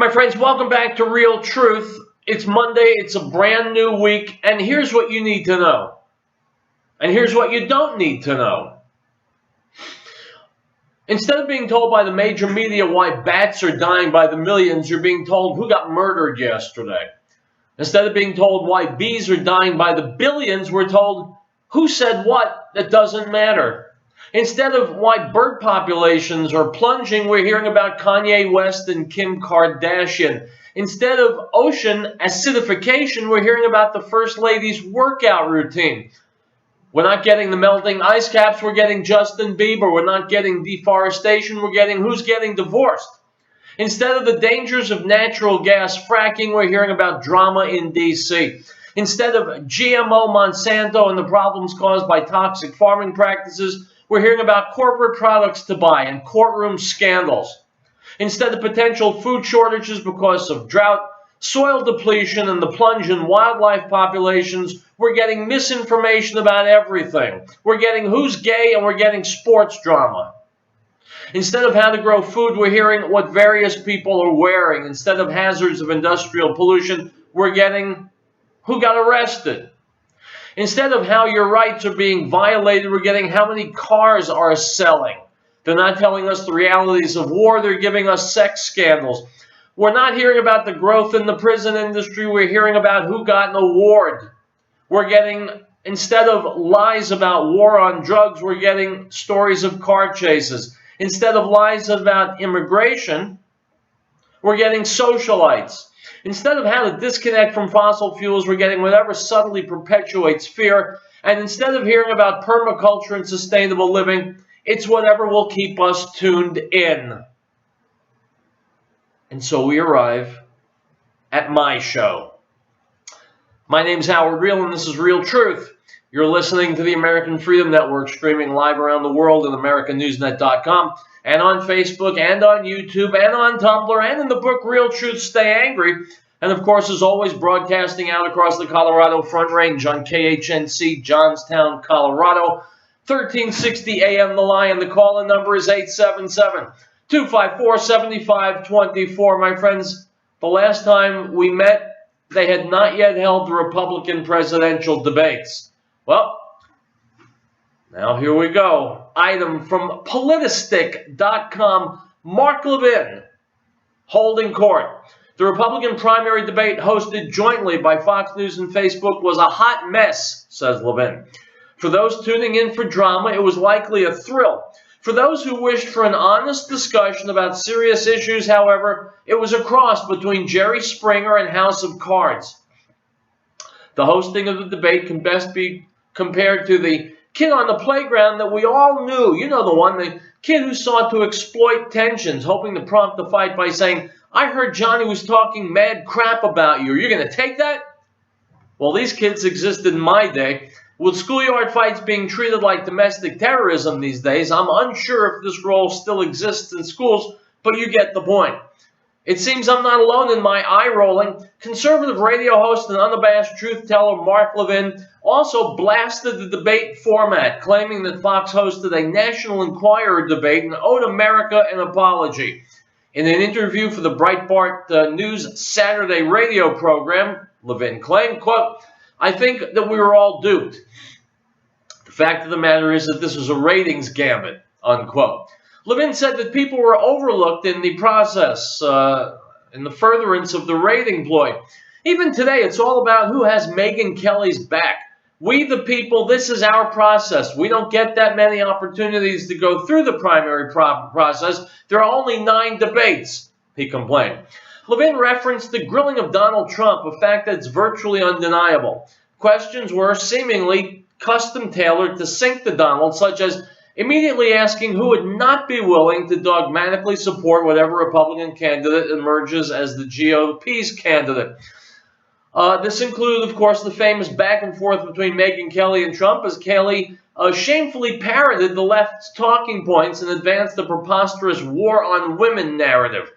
My friends, welcome back to Real Truth. It's Monday, it's a brand new week, and here's what you need to know. And here's what you don't need to know. Instead of being told by the major media why bats are dying by the millions, you're being told who got murdered yesterday. Instead of being told why bees are dying by the billions, we're told who said what that doesn't matter. Instead of why bird populations are plunging, we're hearing about Kanye West and Kim Kardashian. Instead of ocean acidification, we're hearing about the First Lady's workout routine. We're not getting the melting ice caps, we're getting Justin Bieber. We're not getting deforestation, we're getting who's getting divorced. Instead of the dangers of natural gas fracking, we're hearing about drama in D.C. Instead of GMO Monsanto and the problems caused by toxic farming practices, we're hearing about corporate products to buy and courtroom scandals. Instead of potential food shortages because of drought, soil depletion, and the plunge in wildlife populations, we're getting misinformation about everything. We're getting who's gay and we're getting sports drama. Instead of how to grow food, we're hearing what various people are wearing. Instead of hazards of industrial pollution, we're getting who got arrested. Instead of how your rights are being violated, we're getting how many cars are selling. They're not telling us the realities of war. They're giving us sex scandals. We're not hearing about the growth in the prison industry. We're hearing about who got an award. We're getting, instead of lies about war on drugs, we're getting stories of car chases. Instead of lies about immigration, we're getting socialites. Instead of how to disconnect from fossil fuels, we're getting whatever subtly perpetuates fear. And instead of hearing about permaculture and sustainable living, it's whatever will keep us tuned in. And so we arrive at my show. My name's Howard Riell, and this is Real Truth. You're listening to the American Freedom Network, streaming live around the world at AmericanNewsNet.com, and on Facebook, and on YouTube, and on Tumblr, and in the book Real Truth, Stay Angry. And of course, as always, broadcasting out across the Colorado Front Range on KHNC, Johnstown, Colorado, 1360 AM The Lion. The call-in number is 877-254-7524. My friends, the last time we met, they had not yet held the Republican presidential debates. Well, now here we go. Item from Politistic.com. Mark Levin holding court. The Republican primary debate hosted jointly by Fox News and Facebook was a hot mess, says Levin. For those tuning in for drama, it was likely a thrill. For those who wished for an honest discussion about serious issues, however, it was a cross between Jerry Springer and House of Cards. The hosting of the debate can best be compared to the kid on the playground that we all knew. You know the one, the kid who sought to exploit tensions, hoping to prompt the fight by saying, "I heard Johnny was talking mad crap about you. Are you going to take that?" Well, these kids existed in my day. With schoolyard fights being treated like domestic terrorism these days, I'm unsure if this role still exists in schools, but you get the point. It seems I'm not alone in my eye-rolling. Conservative radio host and unabashed truth-teller Mark Levin also blasted the debate format, claiming that Fox hosted a National Enquirer debate and owed America an apology. In an interview for the Breitbart News Saturday radio program, Levin claimed, quote, "I think that we were all duped. The fact of the matter is that this was a ratings gambit," unquote. Levin said that people were overlooked in the process, in the furtherance of the rating ploy. Even today, it's all about who has Megyn Kelly's back. We the people, this is our process. We don't get that many opportunities to go through the primary process. There are only 9 debates, he complained. Levin referenced the grilling of Donald Trump, a fact that's virtually undeniable. Questions were seemingly custom-tailored to sink to Donald, such as immediately asking who would not be willing to dogmatically support whatever Republican candidate emerges as the GOP's candidate. This included, of course, the famous back and forth between Megyn Kelly and Trump, as Kelly shamefully parroted the left's talking points and advanced the preposterous war on women narrative.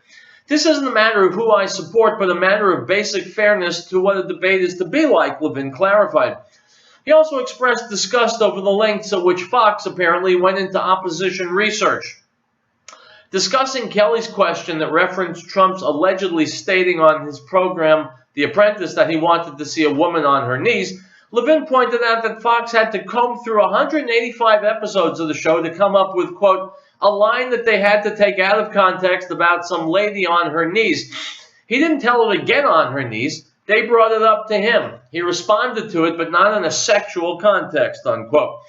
This isn't a matter of who I support, but a matter of basic fairness to what a debate is to be like, Levin clarified. He also expressed disgust over the lengths at which Fox apparently went into opposition research. Discussing Kelly's question that referenced Trump's allegedly stating on his program, The Apprentice, that he wanted to see a woman on her knees, Levin pointed out that Fox had to comb through 185 episodes of the show to come up with, quote, a line that they had to take out of context about some lady on her knees. He didn't tell her to get on her knees. They brought it up to him. He responded to it, but not in a sexual context, unquote.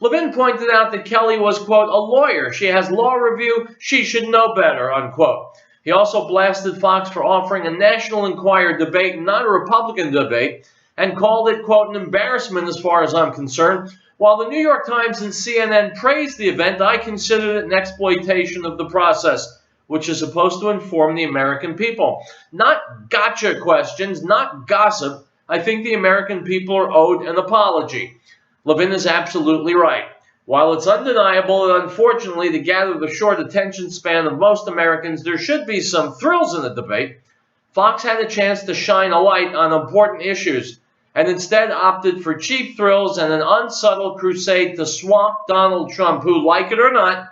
Levin pointed out that Kelly was, quote, a lawyer. She has law review. She should know better, unquote. He also blasted Fox for offering a National Enquirer debate, not a Republican debate, and called it, quote, an embarrassment as far as I'm concerned. While the New York Times and CNN praised the event, I considered it an exploitation of the process, which is supposed to inform the American people. Not gotcha questions, not gossip. I think the American people are owed an apology. Levin is absolutely right. While it's undeniable and unfortunately to gather the short attention span of most Americans, there should be some thrills in the debate. Fox had a chance to shine a light on important issues and instead opted for cheap thrills and an unsubtle crusade to swamp Donald Trump, who, like it or not,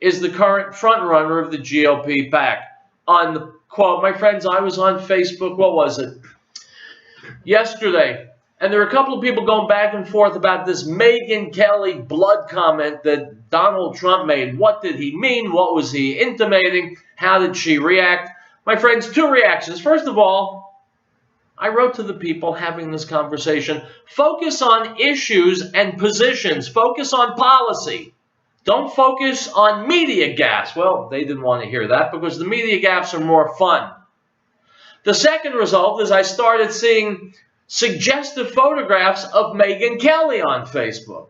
is the current frontrunner of the GOP pack. Unquote. My friends, I was on Facebook, what was it? Yesterday. And there were a couple of people going back and forth about this Megyn Kelly blood comment that Donald Trump made. What did he mean? What was he intimating? How did she react? My friends, two reactions. First of all, I wrote to the people having this conversation, focus on issues and positions. Focus on policy. Don't focus on media gaffes. Well, they didn't want to hear that because the media gaffes are more fun. The second result is I started seeing suggestive photographs of Megyn Kelly on Facebook,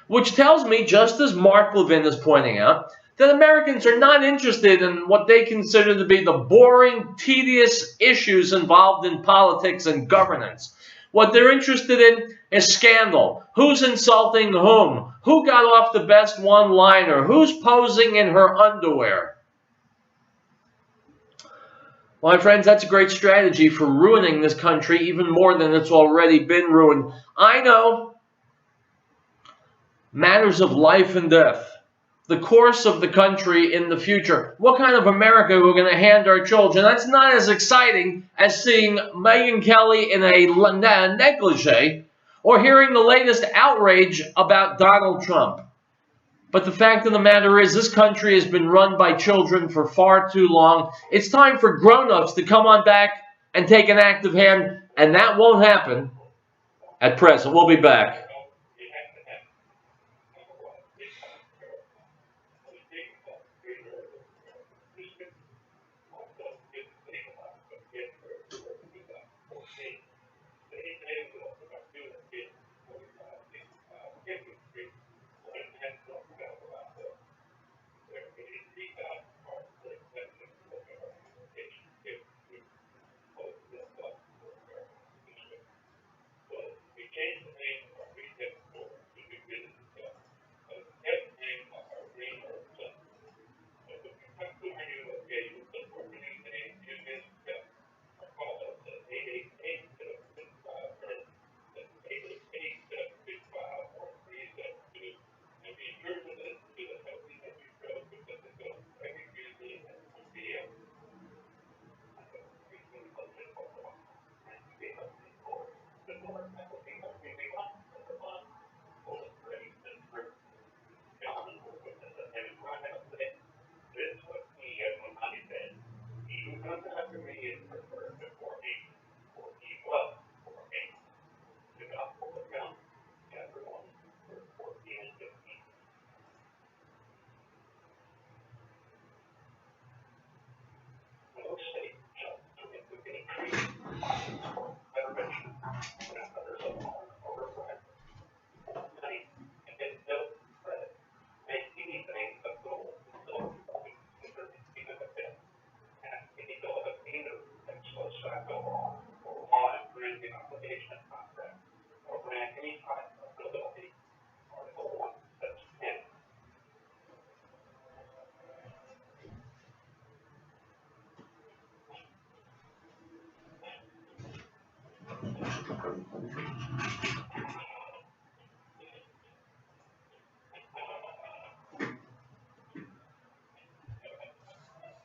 which tells me, just as Mark Levin is pointing out, that Americans are not interested in what they consider to be the boring, tedious issues involved in politics and governance. What they're interested in is scandal. Who's insulting whom? Who got off the best one-liner? Who's posing in her underwear? Well, my friends, that's a great strategy for ruining this country even more than it's already been ruined. I know matters of life and death, the course of the country in the future, what kind of America we're going to hand our children. That's not as exciting as seeing Megyn Kelly in a negligee or hearing the latest outrage about Donald Trump. But the fact of the matter is, this country has been run by children for far too long. It's time for grown-ups to come on back and take an active hand, and that won't happen at present. We'll be back.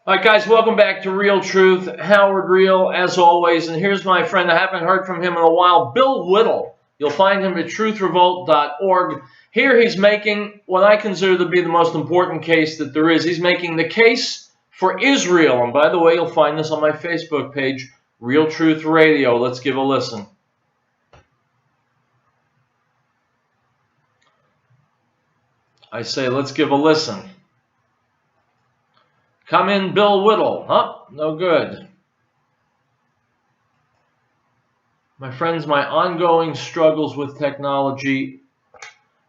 All right, guys, welcome back to Real Truth. Howard Riell, as always. And here's my friend. I haven't heard from him in a while, Bill Whittle. You'll find him at truthrevolt.org. Here he's making what I consider to be the most important case that there is. He's making the case for Israel. And by the way, you'll find this on my Facebook page, Real Truth Radio. Let's give a listen. I say, let's give a listen. Come in, Bill Whittle. Huh? No good. My friends, my ongoing struggles with technology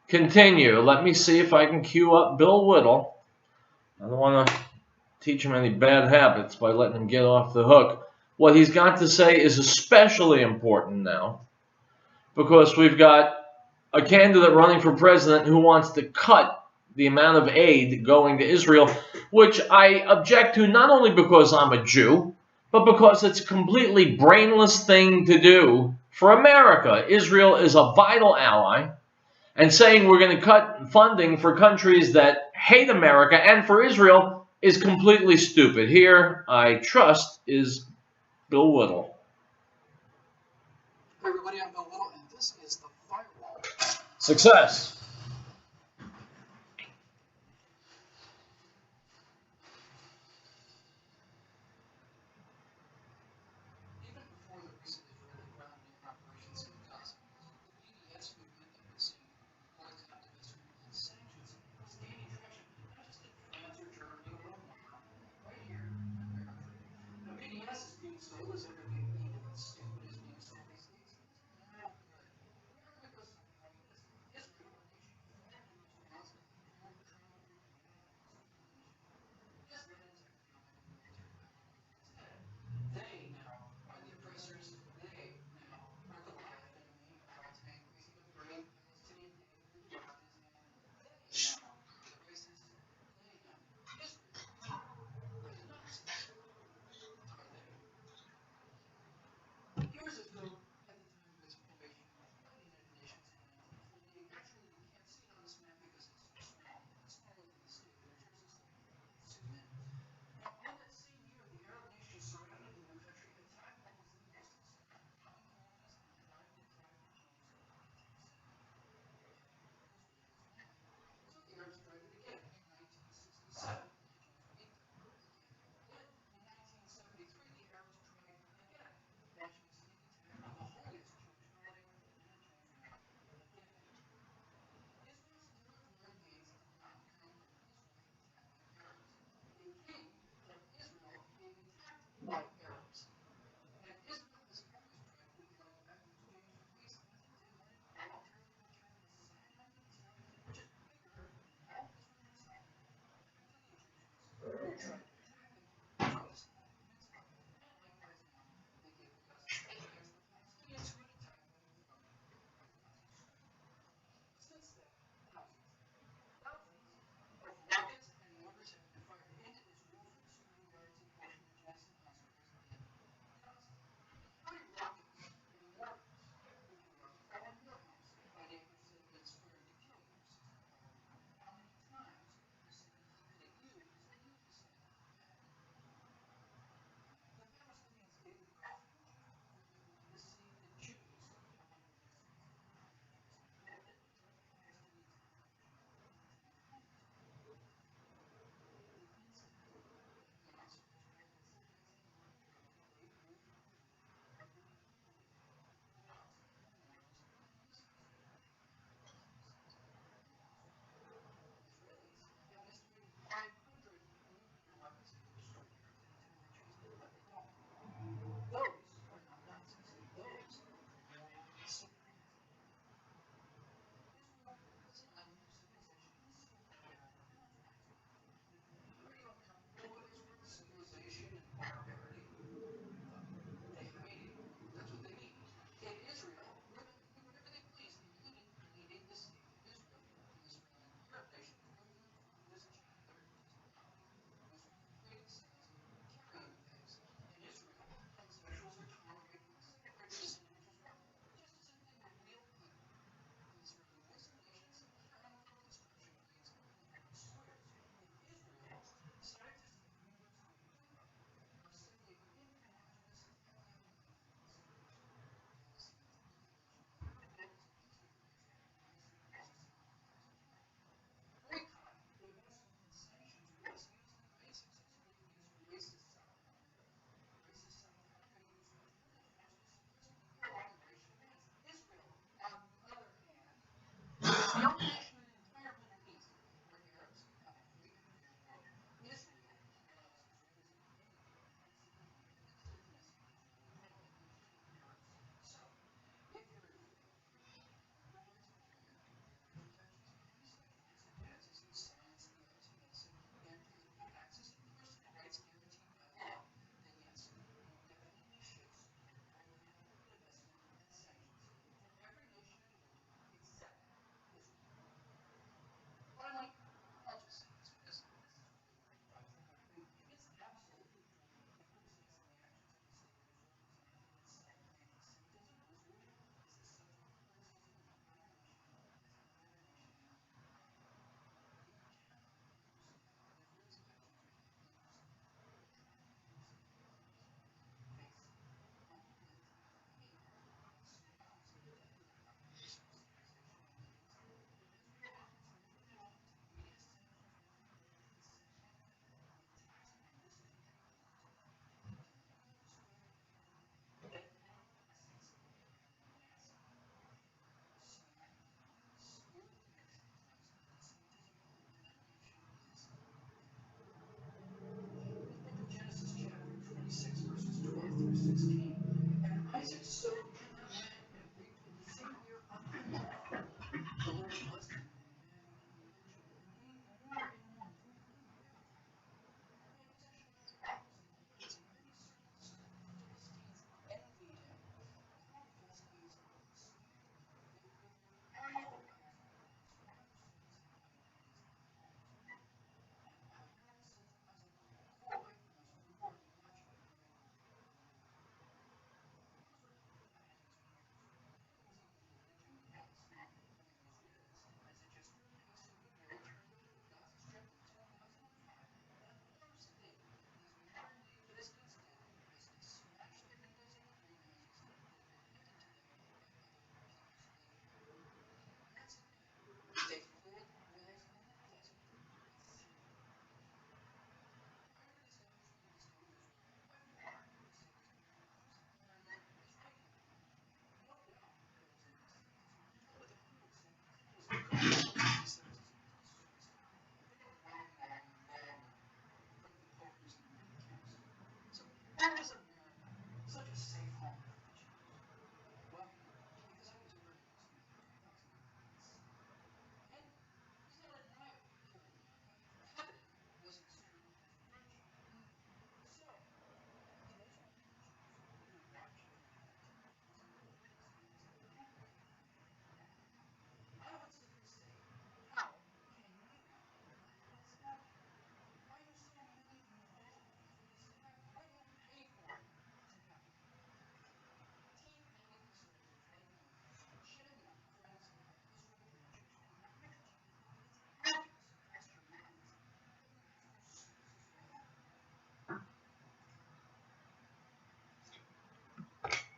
continue. Let me see if I can cue up Bill Whittle. I don't want to teach him any bad habits by letting him get off the hook. What he's got to say is especially important now because we've got a candidate running for president who wants to cut the amount of aid going to Israel, which I object to not only because I'm a Jew, but because it's a completely brainless thing to do for America. Israel is a vital ally, and saying we're going to cut funding for countries that hate America and for Israel is completely stupid. Here, I trust, is Bill Whittle. Hi everybody, I'm Bill Whittle, and this is the Firewall. Success. Even before the recent Israeli ground-based operations in Gaza, the BDS movement that was seeing boycott of Israel and sanctions was gaining traction, not just in France or Germany or now, right here in America. Now, BDS is being sold as everything evil and stupid is being sold these days. It's not good. We are with us from Israel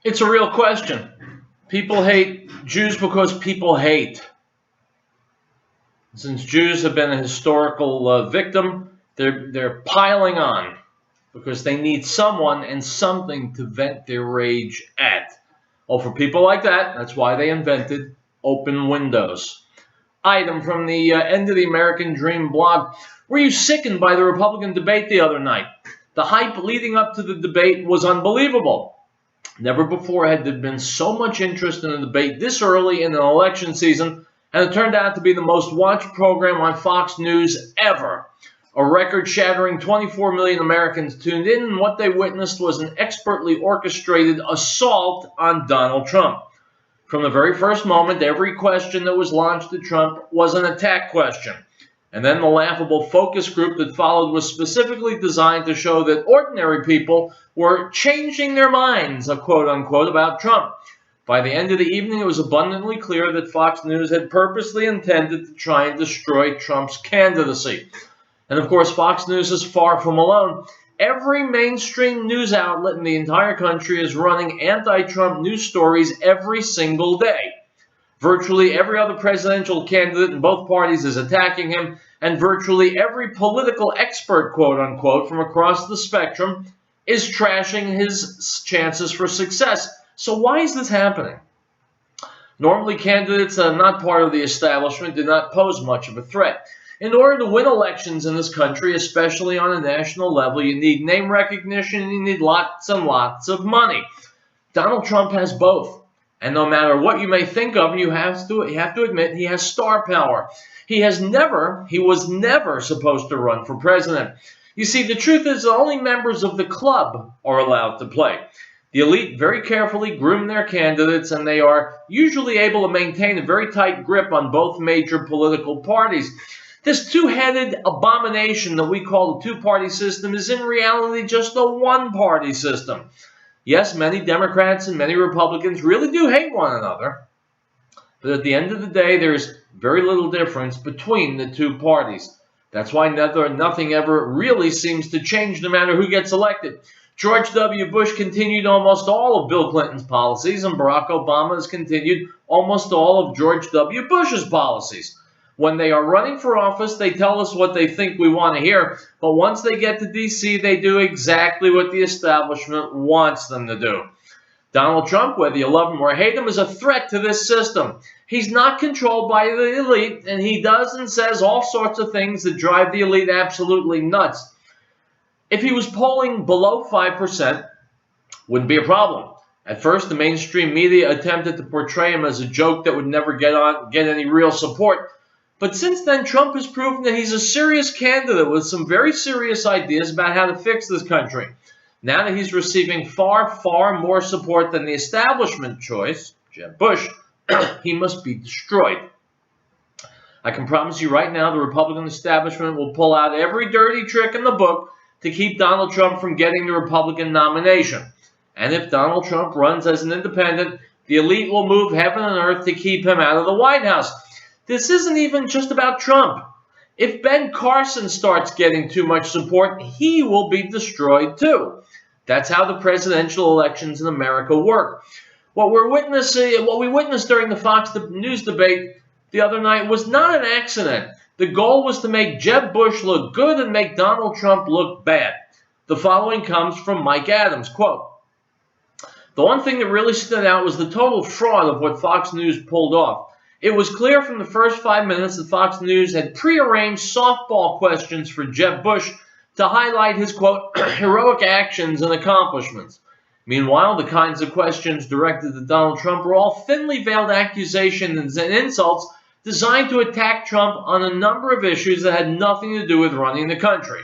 It's a real question. People hate Jews because people hate. Since Jews have been a historical victim, they're piling on because they need someone and something to vent their rage at. Well, for people like that, that's why they invented open windows. Item from the End of the American Dream blog. Were you sickened by the Republican debate the other night? The hype leading up to the debate was unbelievable. Never before had there been so much interest in a debate this early in an election season, and it turned out to be the most watched program on Fox News ever. A record-shattering 24 million Americans tuned in, and what they witnessed was an expertly orchestrated assault on Donald Trump. From the very first moment, every question that was launched at Trump was an attack question. And then the laughable focus group that followed was specifically designed to show that ordinary people were changing their minds, quote unquote, about Trump. By the end of the evening, it was abundantly clear that Fox News had purposely intended to try and destroy Trump's candidacy. And of course, Fox News is far from alone. Every mainstream news outlet in the entire country is running anti-Trump news stories every single day. Virtually every other presidential candidate in both parties is attacking him, and virtually every political expert, quote unquote, from across the spectrum is trashing his chances for success. So why is this happening? Normally, candidates that are not part of the establishment do not pose much of a threat. In order to win elections in this country, especially on a national level, you need name recognition and you need lots and lots of money. Donald Trump has both. And no matter what you may think of him, you have to admit he has star power. He was never supposed to run for president. You see, the truth is that only members of the club are allowed to play. The elite very carefully groom their candidates, and they are usually able to maintain a very tight grip on both major political parties. This two-headed abomination that we call the two-party system is in reality just a one-party system. Yes, many Democrats and many Republicans really do hate one another, but at the end of the day, there's very little difference between the two parties. That's why nothing ever really seems to change no matter who gets elected. George W. Bush continued almost all of Bill Clinton's policies, and Barack Obama has continued almost all of George W. Bush's policies. When they are running for office, they tell us what they think we want to hear, but once they get to D.C., they do exactly what the establishment wants them to do. Donald Trump, whether you love him or hate him, is a threat to this system. He's not controlled by the elite, and he does and says all sorts of things that drive the elite absolutely nuts. If he was polling below 5%, wouldn't be a problem. At first, the mainstream media attempted to portray him as a joke that would never get any real support. But since then, Trump has proven that he's a serious candidate with some very serious ideas about how to fix this country. Now that he's receiving far, far more support than the establishment choice, Jeb Bush, he must be destroyed. I can promise you right now the Republican establishment will pull out every dirty trick in the book to keep Donald Trump from getting the Republican nomination. And if Donald Trump runs as an independent, the elite will move heaven and earth to keep him out of the White House. This isn't even just about Trump. If Ben Carson starts getting too much support, he will be destroyed too. That's how the presidential elections in America work. What we witnessed during the Fox News debate the other night was not an accident. The goal was to make Jeb Bush look good and make Donald Trump look bad. The following comes from Mike Adams, quote, "The one thing that really stood out was the total fraud of what Fox News pulled off. It was clear from the first 5 minutes that Fox News had prearranged softball questions for Jeb Bush to highlight his, quote, heroic actions and accomplishments. Meanwhile, the kinds of questions directed to Donald Trump were all thinly veiled accusations and insults designed to attack Trump on a number of issues that had nothing to do with running the country.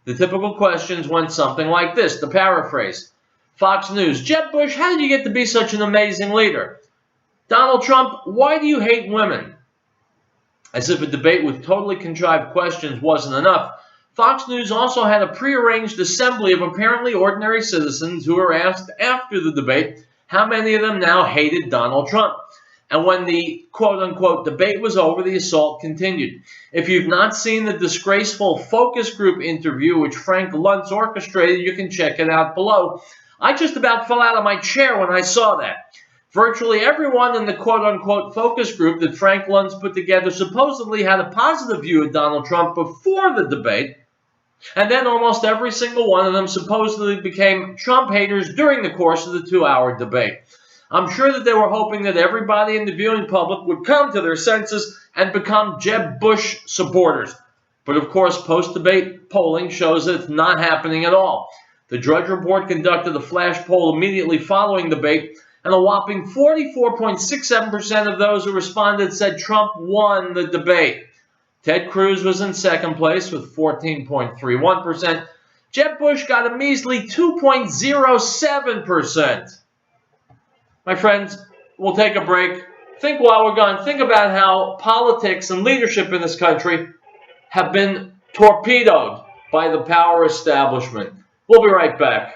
The typical questions went something like this, to paraphrase. Fox News, Jeb Bush, how did you get to be such an amazing leader? Donald Trump, why do you hate women? As if a debate with totally contrived questions wasn't enough, Fox News also had a prearranged assembly of apparently ordinary citizens who were asked after the debate how many of them now hated Donald Trump. And when the quote-unquote debate was over, the assault continued. If you've not seen the disgraceful focus group interview which Frank Luntz orchestrated, you can check it out below. I just about fell out of my chair when I saw that. Virtually everyone in the quote-unquote focus group that Frank Luntz put together supposedly had a positive view of Donald Trump before the debate, and then almost every single one of them supposedly became Trump haters during the course of the 2-hour debate. I'm sure that they were hoping that everybody in the viewing public would come to their senses and become Jeb Bush supporters. But of course, post-debate polling shows that it's not happening at all. The Drudge Report conducted a flash poll immediately following the debate, and a whopping 44.67% of those who responded said Trump won the debate. Ted Cruz was in second place with 14.31%. Jeb Bush got a measly 2.07%. My friends, we'll take a break. Think while we're gone. Think about how politics and leadership in this country have been torpedoed by the power establishment. We'll be right back.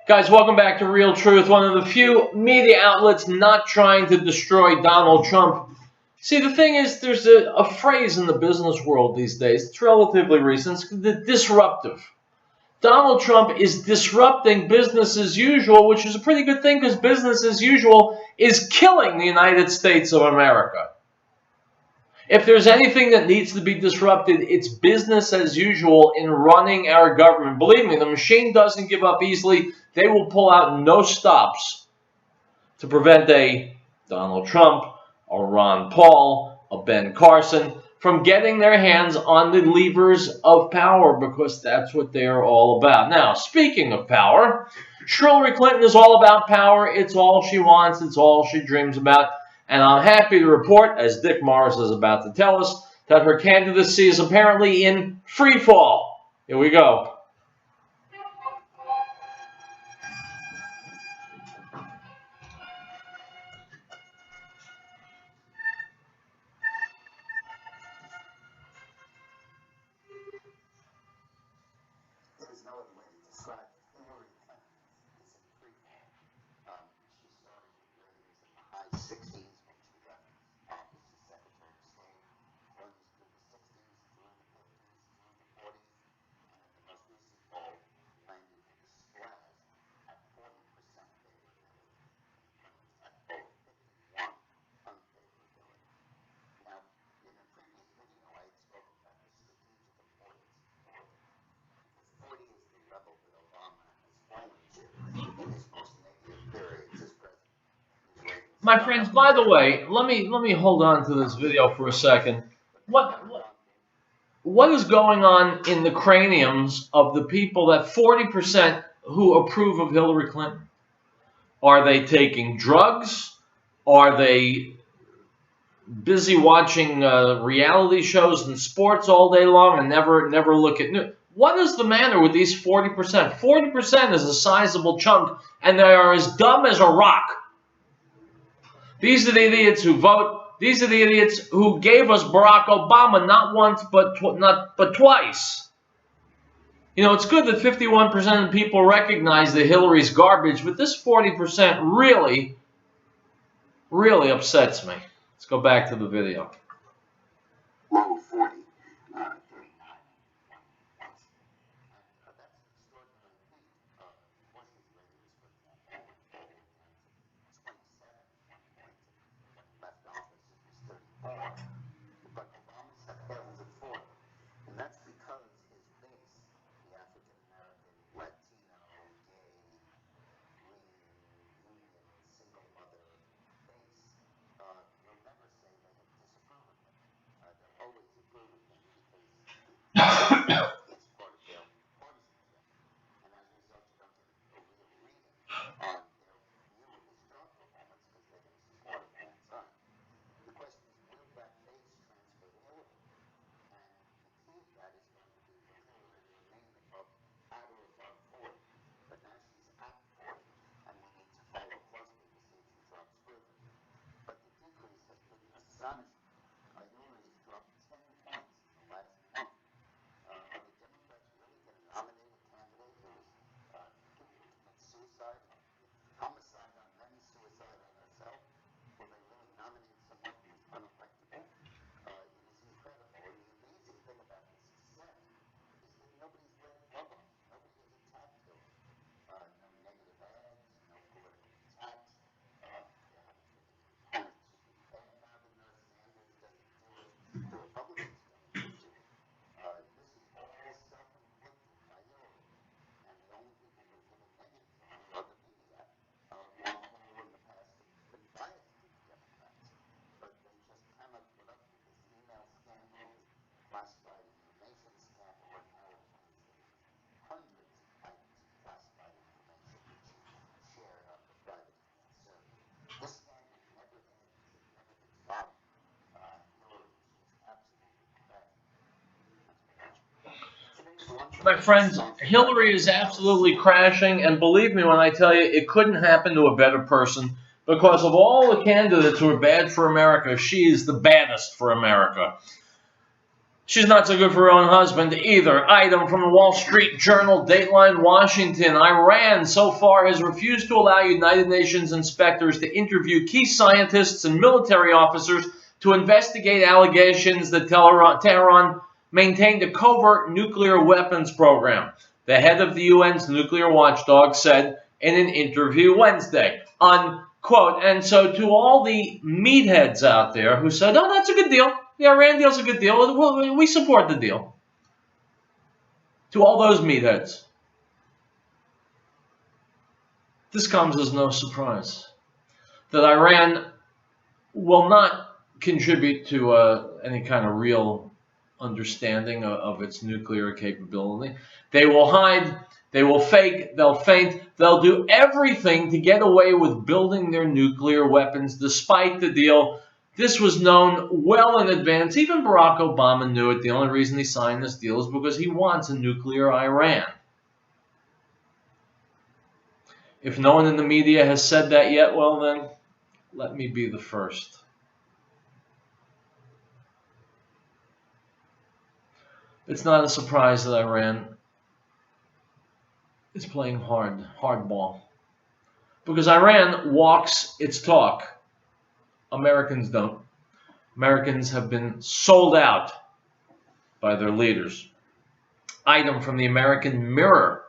Guys, welcome back to Real Truth, one of the few media outlets not trying to destroy Donald Trump. See, the thing is, there's a phrase in the business world these days, it's relatively recent, it's the disruptive. Donald Trump is disrupting business as usual, which is a pretty good thing because business as usual is killing the United States of America. If there's anything that needs to be disrupted, it's business as usual in running our government. Believe me, the machine doesn't give up easily. They will pull out no stops to prevent a Donald Trump, a Ron Paul, a Ben Carson from getting their hands on the levers of power, because that's what they're all about. Now, speaking of power, Hillary Clinton is all about power. It's all she wants. It's all she dreams about. And I'm happy to report, as Dick Morris is about to tell us, that her candidacy is apparently in free fall. Here we go. There's no other way to describe it. Hillary Clinton is in free fall. She started with ratings in the high 60s when she left office as Secretary of State, plunged through the 60s, through the 50s, through the 40s, and in the most recent poll landed with a splash at 40% favorability. Clinton's at vote 51 unfavorability. Now, in a previous video, I had spoken about the strategic importance of 40, because 40 is the level that Obama has fallen to in his most negative periods as president. His ratings My have gone friends, up by the very way, let me hold on to this video for a second. but What what is going on in the craniums of the people that 40% who approve of Hillary Clinton? Are they taking drugs? Are they busy watching reality shows and sports all day long and never look at news? What is the matter with these 40%? 40% is a sizable chunk, and they are as dumb as a rock. These are the idiots who vote. These are the idiots who gave us Barack Obama not once but twice. You know, it's good that 51% of people recognize that Hillary's garbage, but this 40% really upsets me. Let's go back to the video. low 40 during 9 months. And that's an extraordinary feat. Bush's ratings, for example, went forward down to 27 at one point. When he left office, it was 34. But Obama's have held at 40. And that's because his base, the African American, Latino, gay, green, union, single mother base, will never say they disapprove of him. They'll always approve of him because it's part of their partisanship. And as a result, you don't get a real reading on their view of his job performance because they're going to support him all the time. The question is, will that base transfer to Hillary? And the key of that is going to be, will Hillary remain at or above 40? But now she's at 40, and we need to follow closely to see if she drops further. But the decrease has been astonishing. Hillary has dropped 10 points in the last month. Are the Democrats really going to nominate a candidate who commits suicide, homicide on them, suicide on herself? Will they really nominate someone who is unelectable? It is incredible. And the amazing thing about the success is that nobody's let it rub on. Nobody has attacked Hillary. No negative ads, no political attacks. There haven't been any opponents who've been bad-mouthing her. Sanders doesn't do it. The Republicans don't even do it. This is all self-inflicted by Hillary. And the only people who are giving negatives on her are the media, who on the whole in the past have been biased to the Democrats. But they just cannot put up with this email scandal, the classified information scandal, and now it appears that it was hundreds of items of classified information that she shared on her private email server. This scandal never ends. It never gets bottom. Hillary is just absolutely crashing. Thanks for watching. Today's lunch My friends, Hillary is absolutely crashing, and believe me when I tell you, it couldn't happen to a better person. Because of all the candidates who are bad for America, she is the baddest for America. She's not so good for her own husband either. Item from the Wall Street Journal, Dateline, Washington. Iran so far has refused to allow United Nations inspectors to interview key scientists and military officers to investigate allegations that Tehran maintained a covert nuclear weapons program. The head of the UN's nuclear watchdog said in an interview Wednesday, unquote. And so to all the meatheads out there who said, oh, that's a good deal. The Iran deal's a good deal. We support the deal. To all those meatheads, this comes as no surprise that Iran will not contribute to any kind of real understanding of its nuclear capability. They will hide They will fake, they'll feint, they'll do everything to get away with building their nuclear weapons despite the deal. This was known well in advance. Even Barack Obama knew it. The only reason he signed this deal is because he wants a nuclear Iran. If no one in the media has said that yet, well then, let me be the first. It's not a surprise that Iran is playing hardball. Because Iran walks its talk. Americans don't. Americans have been sold out by their leaders. Item from the American Mirror.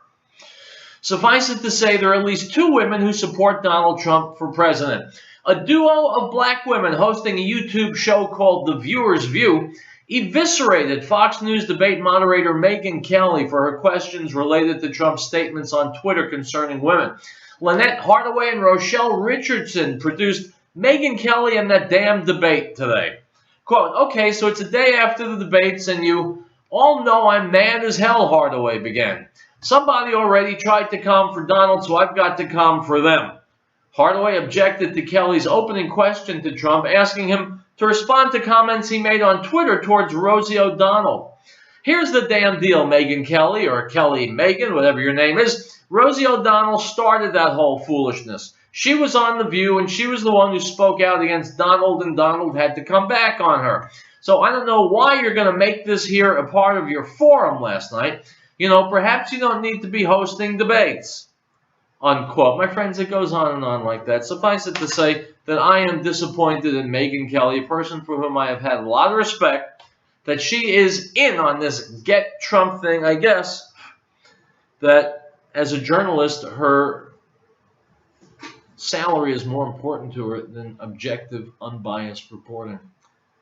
Suffice it to say, there are at least 2 women who support Donald Trump for president. A duo of black women hosting a YouTube show called The Viewer's View eviscerated Fox News debate moderator Megyn Kelly for her questions related to Trump's statements on Twitter concerning women. Lynette Hardaway and Rochelle Richardson produced Megyn Kelly and that damn debate today. Quote, okay, so it's a day after the debates and you all know I'm mad as hell, Hardaway began. Somebody already tried to come for Donald, so I've got to come for them. Hardaway objected to Kelly's opening question to Trump, asking him to respond to comments he made on Twitter towards Rosie O'Donnell. Here's the damn deal, Megyn Kelly, or Kelly Megan, whatever your name is. Rosie O'Donnell started that whole foolishness. She was on The View, and she was the one who spoke out against Donald, and Donald had to come back on her. So I don't know why you're going to make this here a part of your forum last night. You know, perhaps you don't need to be hosting debates. Unquote. My friends, it goes on and on like that. Suffice it to say that I am disappointed in Megyn Kelly, a person for whom I have had a lot of respect, that she is in on this get Trump thing. I guess that as a journalist, her salary is more important to her than objective, unbiased reporting.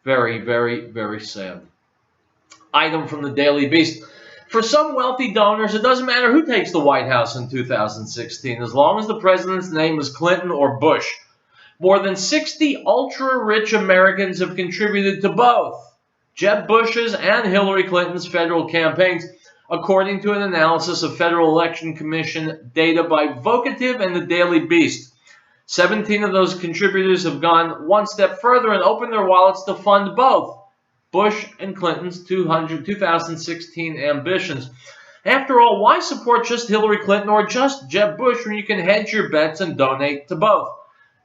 Very, very, very sad. Item from the Daily Beast. For some wealthy donors, it doesn't matter who takes the White House in 2016, as long as the president's name is Clinton or Bush. More than 60 ultra-rich Americans have contributed to both Jeb Bush's and Hillary Clinton's federal campaigns, according to an analysis of Federal Election Commission data by Vocative and the Daily Beast. 17 of those contributors have gone one step further and opened their wallets to fund both Bush and Clinton's 2016 ambitions. After all, why support just Hillary Clinton or just Jeb Bush when you can hedge your bets and donate to both?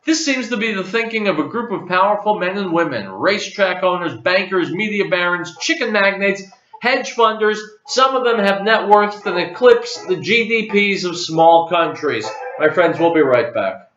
This seems to be the thinking of a group of powerful men and women, racetrack owners, bankers, media barons, chicken magnates, hedge funders. Some of them have net worths that eclipse the GDPs of small countries. My friends, we'll be right back.